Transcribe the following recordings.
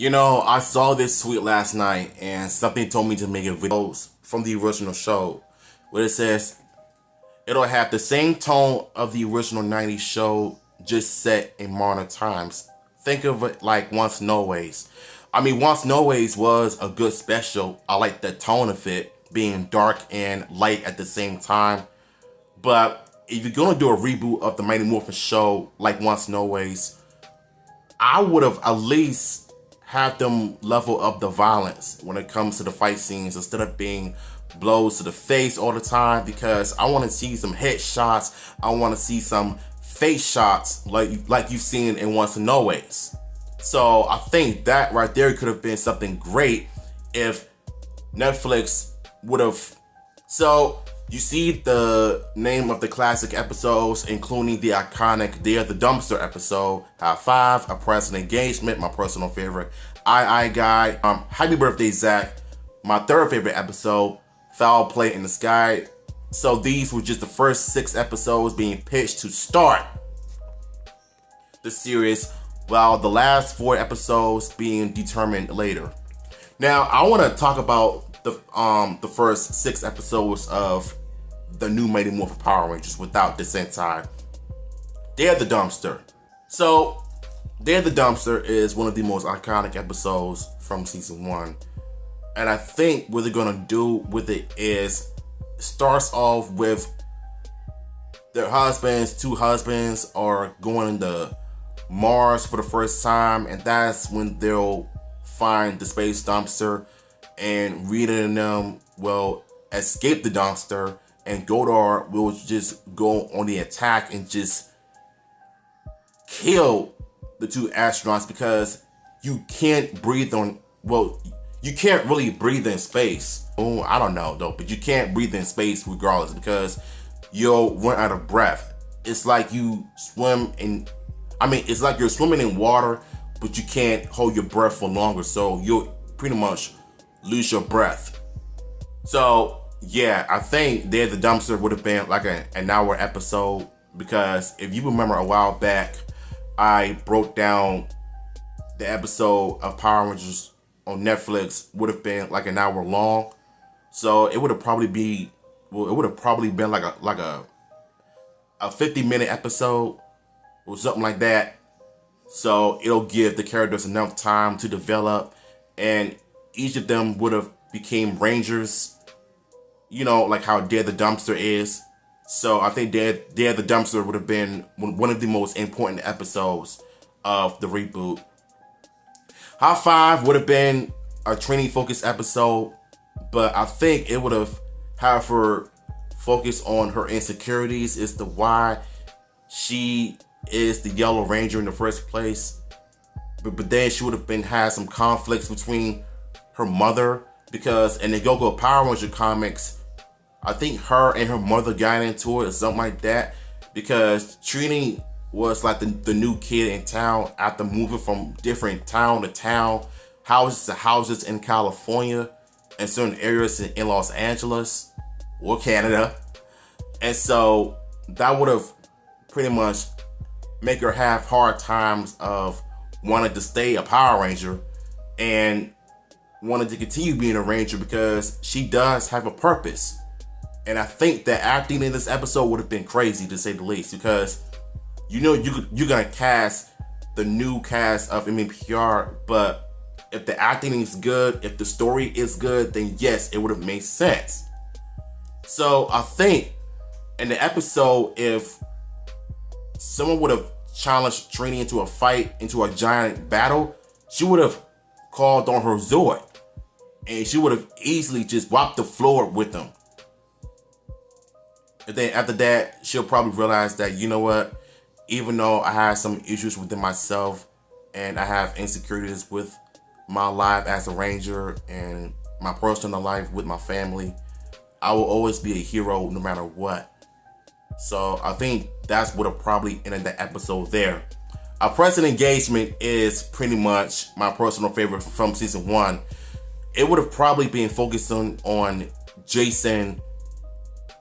I saw this tweet last night and something told me to make a video from the original show where it says it'll have the same tone of the original 90s show just set in modern times. Think of it like Once and Always. Once and Always was a good special. I like the tone of it being dark and light at the same time. But if you're going to do a reboot of the Mighty Morphin show like Once and Always, I would have at least have them level up the violence when it comes to the fight scenes instead of being blows to the face all the time, because I want to see some headshots. I want to see some face shots like you've seen in Once and Always. So I think that right there could have been something great if Netflix would have. So you see the name of the classic episodes, including the iconic Day of the Dumpster episode, High Five, A Present Engagement, my personal favorite, I Guy, Happy Birthday Zach, my third favorite episode, Foul Play in the Sky. So these were just the first 6 episodes being pitched to start the series, while the last 4 episodes being determined later. Now, I want to talk about the first 6 episodes of the new Mighty Morphin Power Rangers without the Sentai. Day of the Dumpster. So, Day of the Dumpster is one of the most iconic episodes from season 1. And I think what they're gonna do with it is starts off with their husbands, 2 husbands are going to Mars for the first time, and that's when they'll find the space dumpster, and Rita and them will escape the dumpster, and Godar will just go on the attack and just kill the 2 astronauts, because you can't breathe on, you can't really breathe in space. Oh, I don't know though, but you can't breathe in space regardless, because you'll run out of breath. It's like you swim in, it's like you're swimming in water, but you can't hold your breath for longer, so you'll pretty much lose your breath. So yeah, I think Day of the Dumpster would have been like an hour episode, because if you remember a while back, I broke down the episode of Power Rangers on Netflix would have been like an hour long. So it would have probably been like a 50-minute episode or something like that. So it'll give the characters enough time to develop, and each of them would have became Rangers, like how Day of the Dumpster is. So I think Day of the Dumpster would have been one of the most important episodes of the reboot. High Five would have been a training focused episode, but I think it would have her focus on her insecurities as to why she is the Yellow Ranger in the first place. But then she would have had some conflicts between her mother, because in the Go-Go Power Ranger comics, I think her and her mother got into it or something like that, because Trini was like the new kid in town after moving from different town to town, houses to houses in California and certain areas in Los Angeles or Canada. And so that would have pretty much make her have hard times of wanting to stay a Power Ranger and wanted to continue being a Ranger, because she does have a purpose. And I think the acting in this episode would have been crazy, to say the least, because you're gonna cast the new cast of MMPR, but if the acting is good, if the story is good, then yes, it would have made sense. So I think in the episode, if someone would have challenged Trini into a fight, into a giant battle, she would have called on her Zord, and she would have easily just wiped the floor with them. And then after that, she'll probably realize that, you know what, even though I have some issues within myself and I have insecurities with my life as a Ranger and my personal life with my family, I will always be a hero no matter what. So I think that's what will probably ended the episode there. Our Present Engagement is pretty much my personal favorite from season 1. It would have probably been focusing on Jason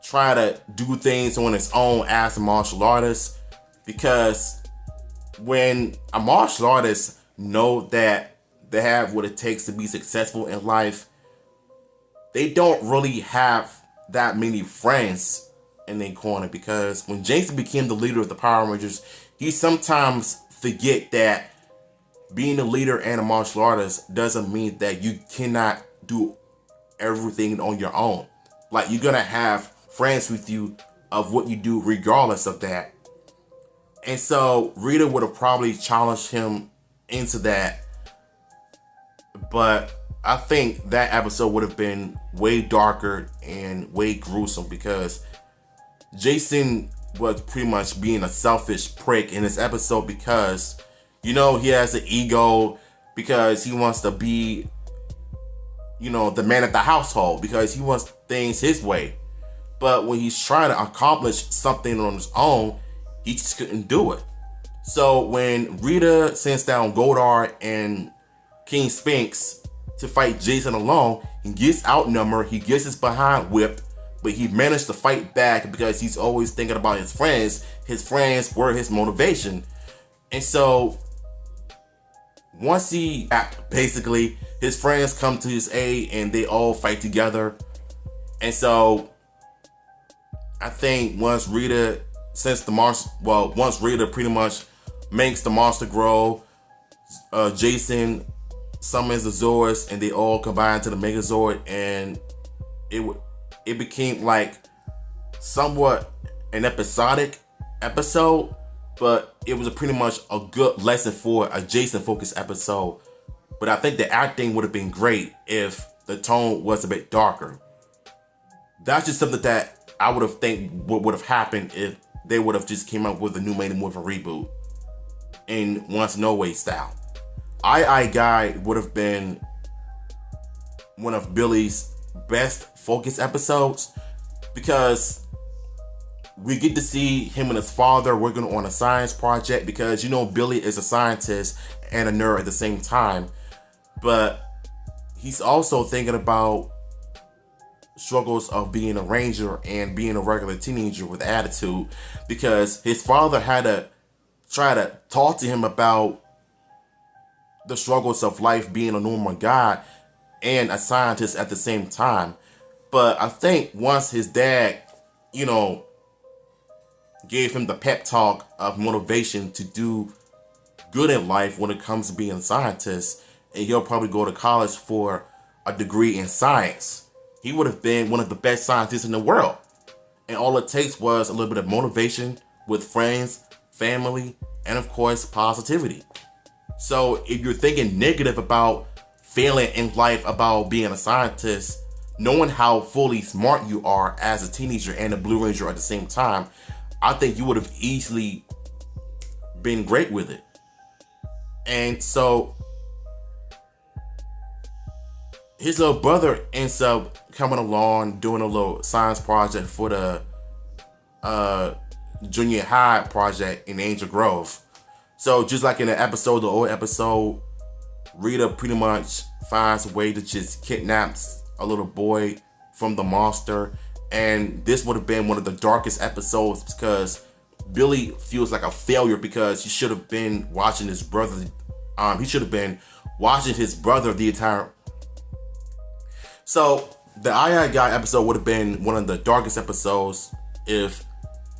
trying to do things on his own as a martial artist, because when a martial artist know that they have what it takes to be successful in life, they don't really have that many friends in their corner, because when Jason became the leader of the Power Rangers, he sometimes forget that being a leader and a martial artist doesn't mean that you cannot do everything on your own. Like, you're gonna have friends with you of what you do regardless of that. And so Rita would have probably challenged him into that, but I think that episode would have been way darker and way gruesome, because Jason was pretty much being a selfish prick in this episode, because, you know, he has an ego because he wants to be, you know, the man of the household, because he wants things his way. But when he's trying to accomplish something on his own, he just couldn't do it. So when Rita sends down Goldar and King Sphinx to fight Jason alone, he gets outnumbered, he gets his behind whipped, but he managed to fight back because he's always thinking about his friends. His friends were his motivation. And so once he, basically, his friends come to his aid and they all fight together. And so I think once Rita pretty much makes the monster grow, Jason summons the Zords and they all combine to the Megazord, and it became like somewhat an episodic episode, but it was pretty much a good lesson for a Jason focused episode. But I think the acting would have been great if the tone was a bit darker. That's just something that I would have think would have happened if they would have just came up with a new Mighty Morphin Reboot in Once No Way style. I Guy would have been one of Billy's best focus episodes, because we get to see him and his father working on a science project, because, you know, Billy is a scientist and a nerd at the same time, but he's also thinking about struggles of being a ranger and being a regular teenager with attitude, because his father had to try to talk to him about the struggles of life being a normal guy and a scientist at the same time. But I think once his dad, you know, gave him the pep talk of motivation to do good in life when it comes to being a scientist, and he'll probably go to college for a degree in science, he would have been one of the best scientists in the world. And all it takes was a little bit of motivation with friends, family, and of course, positivity. So if you're thinking negative about failing in life, about being a scientist, knowing how fully smart you are as a teenager and a Blue Ranger at the same time, I think you would have easily been great with it. And so his little brother ends up coming along, doing a little science project for the junior high project in Angel Grove. So just like in the old episode, Rita pretty much finds a way to just kidnap a little boy from the monster. And this would have been one of the darkest episodes, because Billy feels like a failure, because he should have been watching his brother. He should have been watching his brother the entire. So the I Guy episode would have been one of the darkest episodes if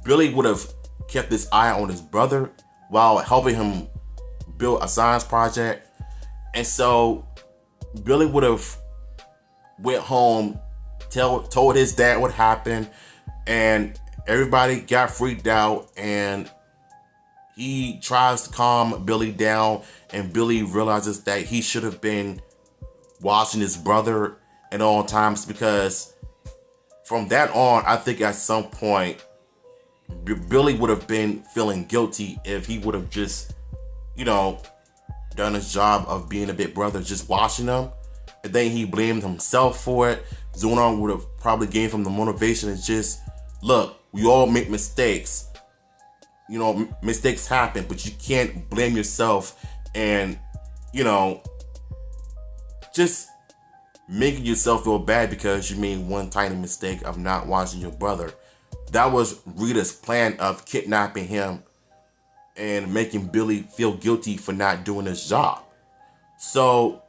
Billy would have kept his eye on his brother while helping him build a science project. And so Billy would have went home, told his dad what happened, and everybody got freaked out, and he tries to calm Billy down, and Billy realizes that he should have been watching his brother at all times, because from that on, I think at some point Billy would have been feeling guilty if he would have just, you know, done his job of being a big brother, just watching him. And then he blamed himself for it. Zonar would have probably gave him the motivation to just, look, we all make mistakes. You know, mistakes happen, but you can't blame yourself and, you know, just making yourself feel bad because you made one tiny mistake of not watching your brother. That was Rita's plan of kidnapping him and making Billy feel guilty for not doing his job. So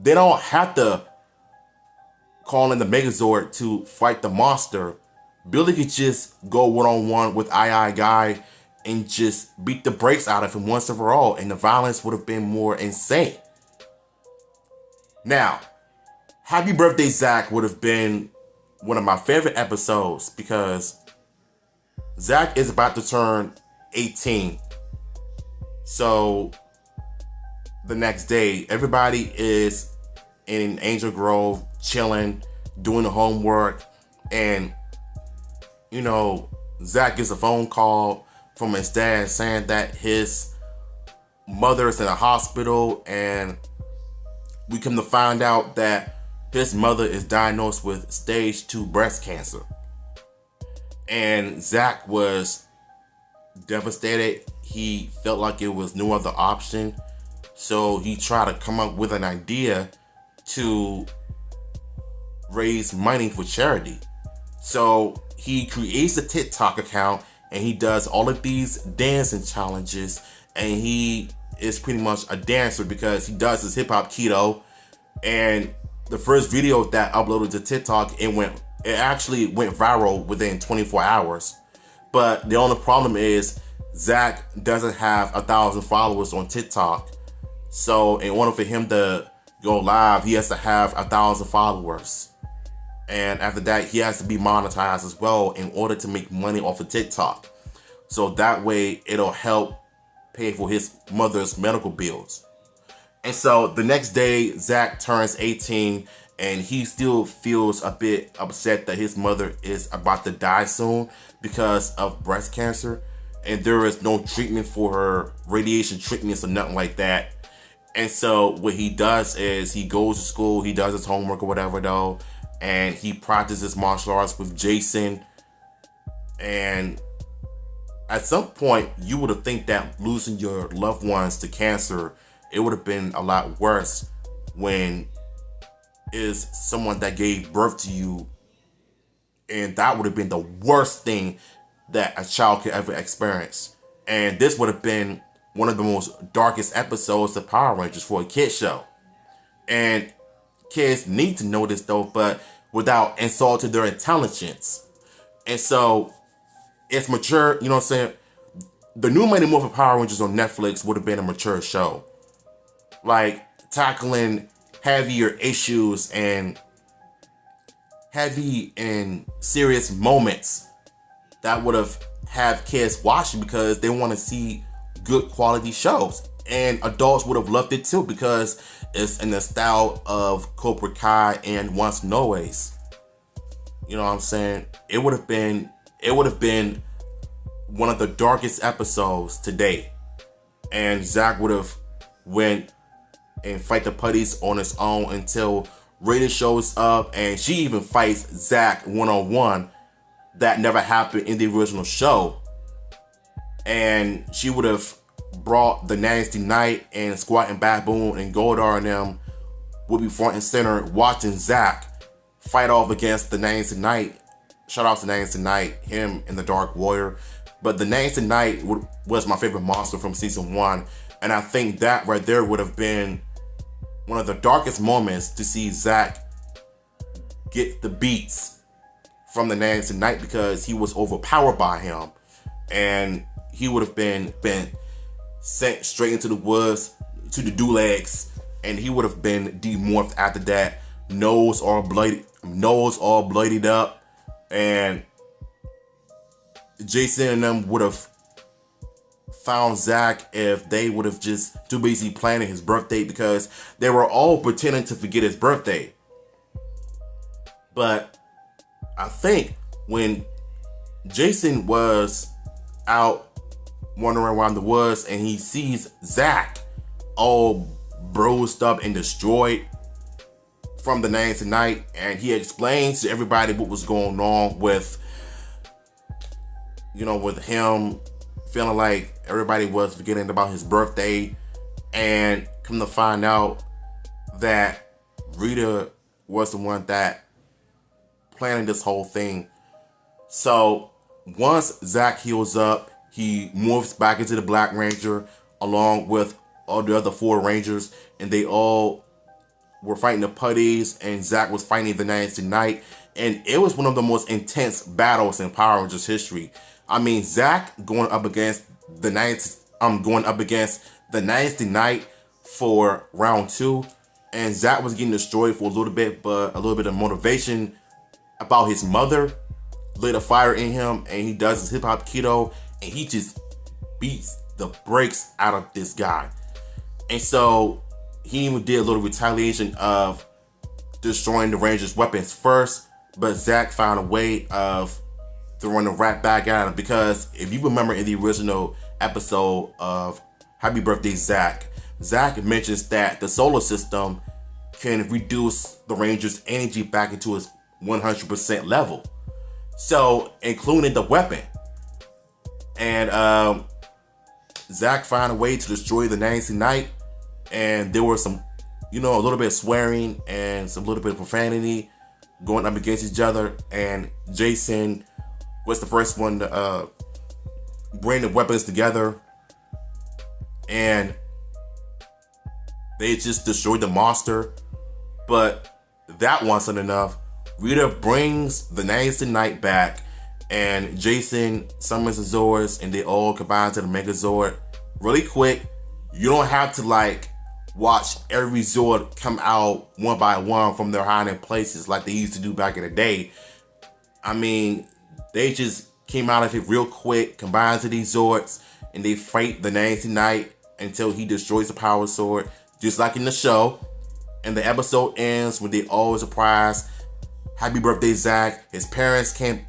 they don't have to call in the Megazord to fight the monster. Billy could just go one-on-one with I Guy and just beat the brakes out of him once and for all, and the violence would have been more insane. Now, Happy Birthday Zach would have been one of my favorite episodes because Zach is about to turn 18. So the next day, everybody is in Angel Grove chilling, doing the homework, and you know, Zach gets a phone call from his dad saying that his mother is in a hospital, and we come to find out that his mother is diagnosed with stage 2 breast cancer. And Zach was devastated. He felt like it was no other option. So he tried to come up with an idea to raise money for charity. So he creates a TikTok account and he does all of these dancing challenges, and he is pretty much a dancer because he does his hip hop keto. And the first video that uploaded to TikTok, it actually went viral within 24 hours. But the only problem is Zach doesn't have 1,000 followers on TikTok. So in order for him to go live, he has to have 1,000 followers. And after that, he has to be monetized as well in order to make money off of TikTok. So that way it'll help pay for his mother's medical bills. And so the next day, Zach turns 18, and he still feels a bit upset that his mother is about to die soon because of breast cancer. And there is no treatment for her, radiation treatments or nothing like that. And so what he does is he goes to school, he does his homework or whatever though, and he practices martial arts with Jason. And at some point, you would have think that losing your loved ones to cancer, it would have been a lot worse when is someone that gave birth to you, and that would have been the worst thing that a child could ever experience. And this would have been one of the most darkest episodes of Power Rangers for a kid show. And kids need to know this though, but without insulting their intelligence. And so it's mature, you know what I'm saying? The new Mighty Morphin Power Rangers on Netflix would have been a mature show. Like tackling heavier issues and heavy and serious moments that would have kids watching because they want to see good quality shows. And adults would have loved it too because it's in the style of Cobra Kai and Once and Always. You know what I'm saying? It would have been one of the darkest episodes to date. And Zach would have went and fight the putties on his own until Rita shows up, and she even fights Zach one-on-one. That never happened in the original show. And she would have brought the Nasty Knight, and Squat and Baboon and Goldar and them would be front and center watching Zach fight off against the Nasty Knight. Shout out to Nasty Knight, him and the Dark Warrior. But the Nasty Knight was my favorite monster from season 1. And I think that right there would have been one of the darkest moments to see Zach get the beats from the Nasty Knight because he was overpowered by him. And he would have been sent straight into the woods, to the Dulags, and he would have been demorphed after that. Nose all bloodied up, and Jason and them would have found Zach if they would have just too busy planning his birthday because they were all pretending to forget his birthday. But I think when Jason was out wandering around the woods and he sees Zach all bruised up and destroyed from the Nasty Knight, and he explains to everybody what was going on with, you know, with him feeling like everybody was forgetting about his birthday, and come to find out that Rita was the one that planning this whole thing. So once Zach heals up, he morphs back into the Black Ranger along with all the other 4 Rangers, and they all were fighting the Putties, and Zack was fighting the Nasty Knight, and it was one of the most intense battles in Power Rangers history. I mean, Zack going up against the Nasty Knight for round 2, and Zack was getting destroyed for a little bit, but a little bit of motivation about his mother lit a fire in him, and he does his hip hop keto, and he just beats the brakes out of this guy. And so he even did a little retaliation of destroying the Rangers' weapons first, but Zack found a way of throwing the rat back at him, because if you remember in the original episode of Happy Birthday Zack, Zack mentions that the solar system can reduce the Rangers' energy back into its 100% level. So, including the weapon. And Zack found a way to destroy the Nasty Knight, and there were some, a little bit of swearing and some little bit of profanity going up against each other, and Jason was the first one to bring the weapons together, and they just destroyed the monster. But that wasn't enough. Rita brings the Nasty Knight back, and Jason summons the Zords, and they all combine to the Megazord really quick. You don't have to watch every Zord come out one by one from their hiding places like they used to do back in the day. I mean, they just came out of it real quick, combined to these Zords, and they fight the Nasty Knight until he destroys the Power Sword, just like in the show. And the episode ends when they all surprise Happy Birthday Zack. His parents came,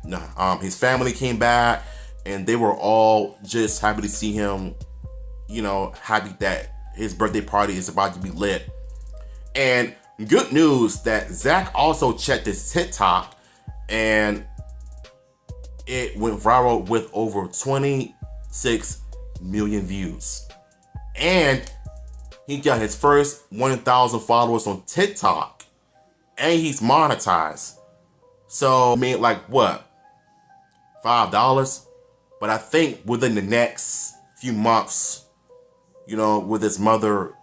his family came back, and they were all just happy to see him, happy that his birthday party is about to be lit. And good news that Zack also checked his TikTok, and it went viral with over 26 million views. And he got his first 1,000 followers on TikTok, and he's monetized. So, I mean, what? $5? But I think within the next few months, with his mother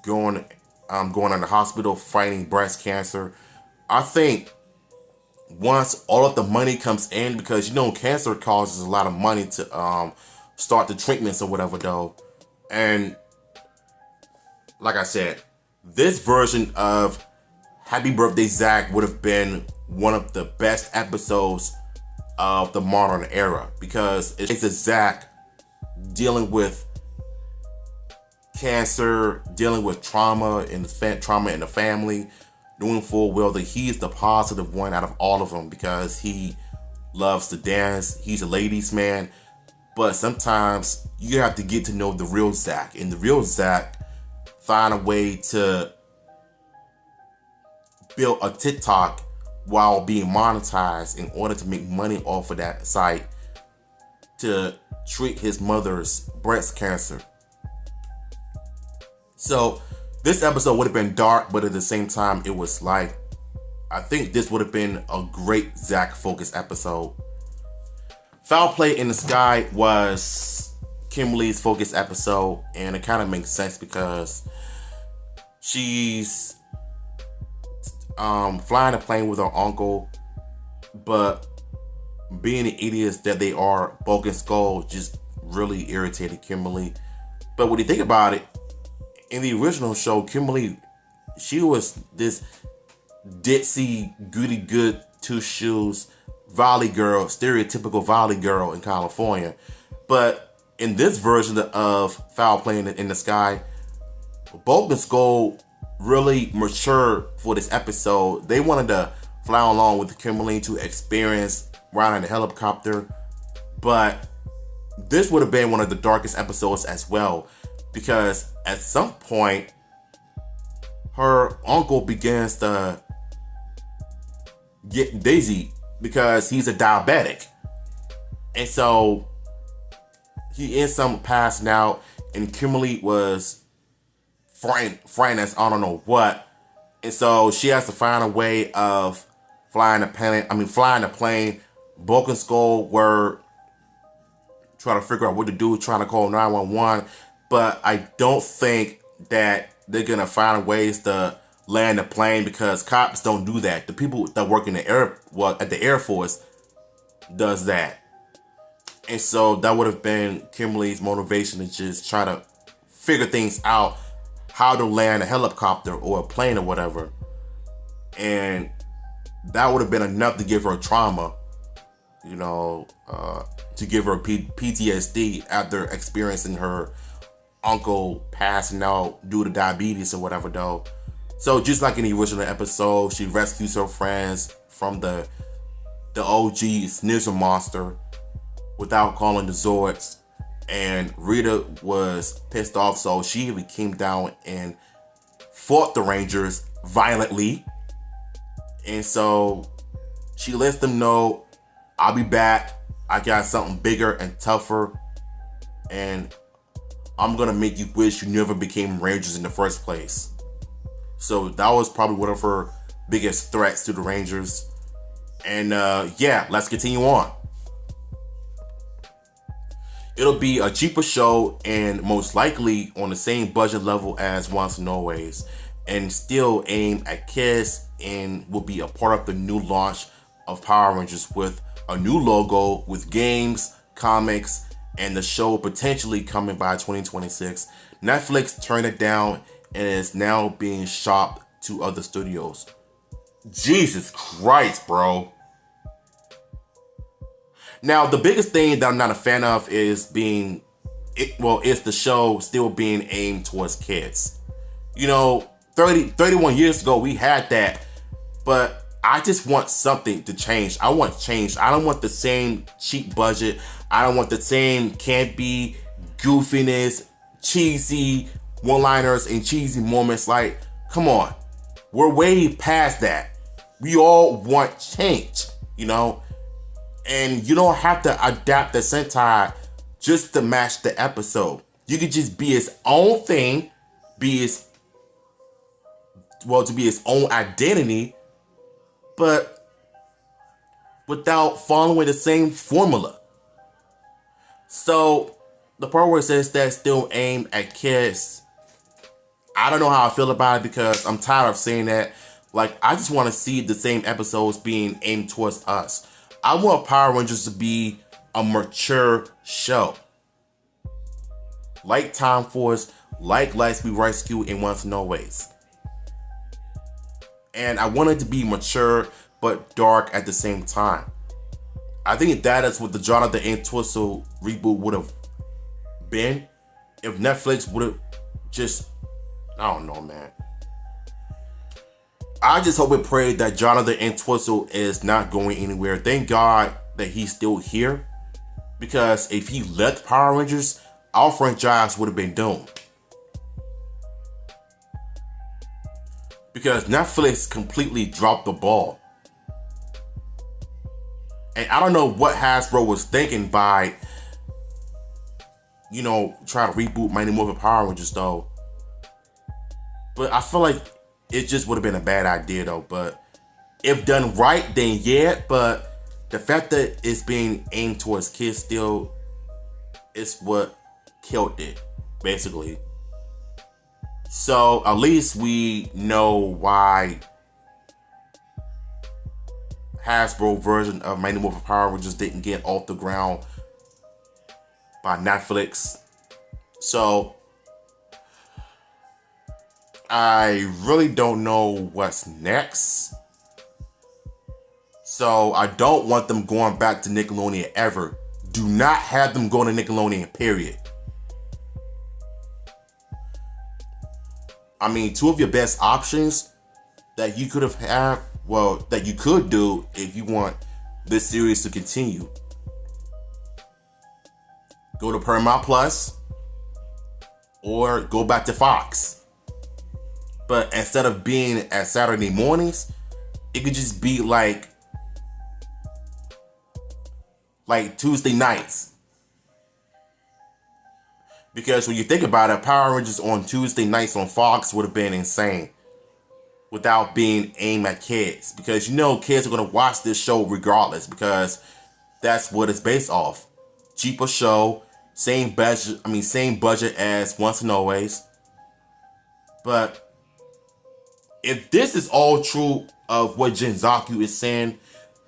going in the hospital fighting breast cancer, I think once all of the money comes in, because cancer causes a lot of money to start the treatments or whatever though. And like I said, this version of Happy Birthday Zack would have been one of the best episodes of the modern era, because it's a Zack dealing with cancer, dealing with trauma in the family, knowing full well that he is the positive one out of all of them, because he loves to dance. He's a ladies' man. But sometimes you have to get to know the real Zack, and the real Zack find a way to build a TikTok while being monetized in order to make money off of that site to treat his mother's breast cancer. So this episode would have been dark, but at the same time, it was I think this would have been a great Zack focused episode. Foul Play in the Sky was Kimberly's focused episode, and it kind of makes sense because she's flying a plane with her uncle, but being the idiots that they are, Bulk and Skull just really irritated Kimberly. But when you think about it, in the original show, Kimberly, she was this ditzy, goody good, two shoes, valley girl, stereotypical valley girl in California. But in this version of Foul Play in the Sky, Bulk and Skull really matured for this episode. They wanted to fly along with Kimberly to experience riding a helicopter, but this would have been one of the darkest episodes as well, because at some point her uncle begins to get dizzy because he's a diabetic, and so he ends up passing out, and Kimberly was frightened as I don't know what, and so she has to find a way of flying the plane. Bulk and Skull were trying to figure out what to do, trying to call 911, but I don't think that they're gonna find ways to land a plane because cops don't do that. The people that work in the at the Air Force does that. And so that would have been Kimberly's motivation to just try to figure things out, how to land a helicopter or a plane or whatever. And that would have been enough to give her trauma, to give her PTSD after experiencing her uncle passing out due to diabetes or whatever, though. So just like in the original episode, she rescues her friends from the OG Snizzer monster without calling the Zords. And Rita was pissed off, so she even came down and fought the Rangers violently. And so she lets them know, I'll be back. I got something bigger and tougher. And I'm going to make you wish you never became Rangers in the first place. So that was probably one of her biggest threats to the Rangers. And yeah, let's continue on. It'll be a cheaper show and most likely on the same budget level as Once and Always, and still aim at kids, and will be a part of the new launch of Power Rangers with a new logo, with games, comics, and the show potentially coming by 2026. Netflix turned it down and is now being shopped to other studios. Jesus Christ, bro. Now, the biggest thing that I'm not a fan of is is the show still being aimed towards kids. 31 years ago, we had that, but I just want something to change. I want change. I don't want the same cheap budget. I don't want the same campy goofiness, cheesy one-liners and cheesy moments. Like, come on. We're way past that. We all want change, And you don't have to adapt the Sentai just to match the episode. You could just be its own thing, to be its own identity, but without following the same formula. So the part where it says that still aimed at kids, I don't know how I feel about it because I'm tired of saying that. Like, I just want to see the same episodes being aimed towards us. I want Power Rangers to be a mature show. Like Time Force, like Lightspeed Rescue, and Once and Always. And I want it to be mature but dark at the same time. I think that is what the Jonathan Entwistle reboot would have been if Netflix would have just, I don't know, man. I just hope and pray that Jonathan Entwistle is not going anywhere. Thank God that he's still here, because if he left Power Rangers, our franchise would have been doomed. Because Netflix completely dropped the ball. And I don't know what Hasbro was thinking by, trying to reboot Mighty Morphin Power Rangers, though. But I feel like it just would have been a bad idea, though. But if done right, then yeah. But the fact that it's being aimed towards kids still is what killed it, basically. So at least we know why Hasbro version of Mighty Morphin Power Rangers didn't get off the ground by Netflix. So I really don't know what's next. So I don't want them going back to Nickelodeon ever. Do not have them go to Nickelodeon, period. I mean, two of your best options that you could that you could do if you want this series to continue. Go to Paramount Plus or go back to Fox. But instead of being at Saturday mornings, it could just be like Tuesday nights. Because when you think about it, Power Rangers on Tuesday nights on Fox would have been insane without being aimed at kids. Because kids are going to watch this show regardless, because that's what it's based off. Cheaper show, same budget as Once and Always. But If this is all true of what Jinzaku is saying,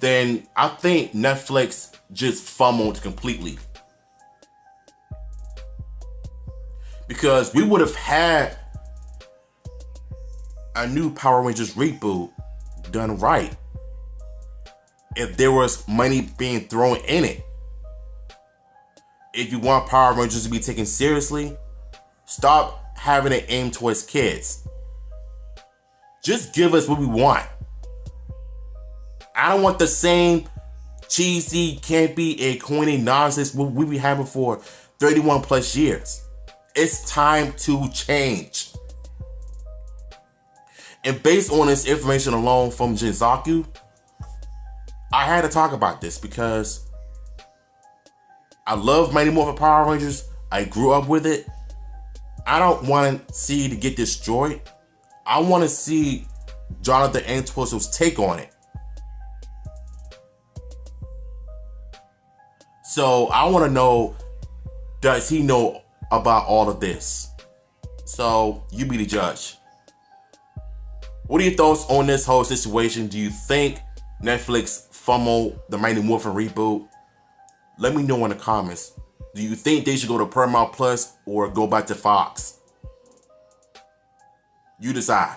then I think Netflix just fumbled completely. Because we would have had a new Power Rangers reboot done right if there was money being thrown in it. If you want Power Rangers to be taken seriously, stop having it aimed towards kids. Just give us what we want. I don't want the same cheesy, campy, and corny nonsense we be having for 31 plus years. It's time to change. And based on this information alone from Jinzaku, I had to talk about this because I love Mighty Morphin Power Rangers. I grew up with it. I don't want to see it get destroyed. I want to see Jonathan Entwistle's take on it. So I want to know, does he know about all of this? So you be the judge. What are your thoughts on this whole situation? Do you think Netflix fumbled the Mighty Morphin reboot? Let me know in the comments. Do you think they should go to Paramount Plus or go back to Fox? You decide.